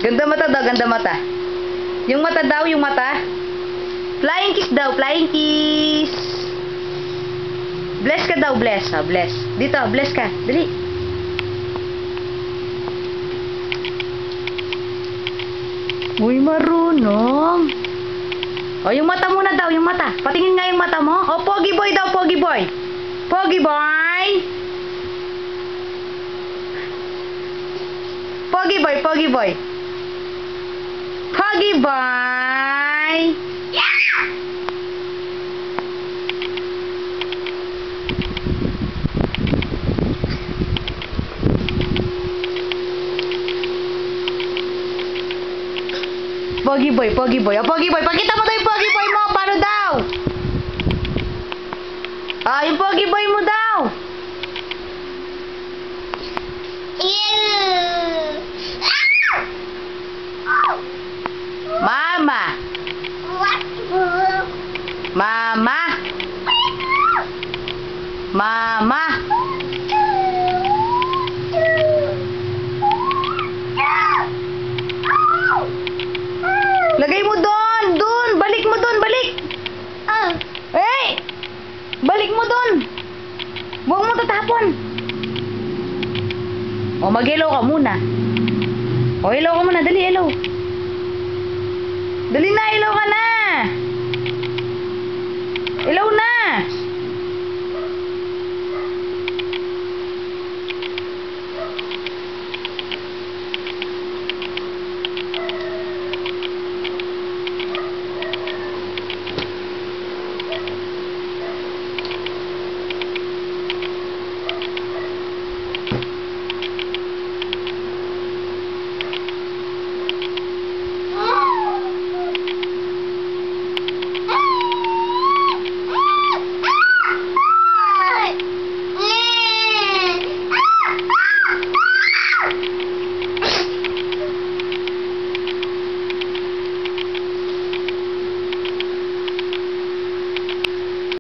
Ganda mata daw, ganda mata. Yung mata daw, yung mata. Flying kiss daw, flying kiss. Bless ka daw, bless. Ha, bless. Dito, bless ka. Dali. Uy, marunong. O, yung mata muna daw, yung mata. Patingin nga yung mata mo. O, pogi boy daw, pogi boy. Pogi boy. Pogi boy, pogi boy. Pogi boy. Pogi boy, pogi boy. O, pogi boy. Pakita mo daw yung pogi boy mo. Paano daw? Ah, yung pogi boy mo daw. Mama. Mama. Mama. Lagay mo doon, doon. Balik mo doon, balik. Hey! Balik mo doon. Huwag mo tatapon. O, mag-hello ka muna. O, hello ka muna. Dali, hello. Dali na, hello ka na. Hello na.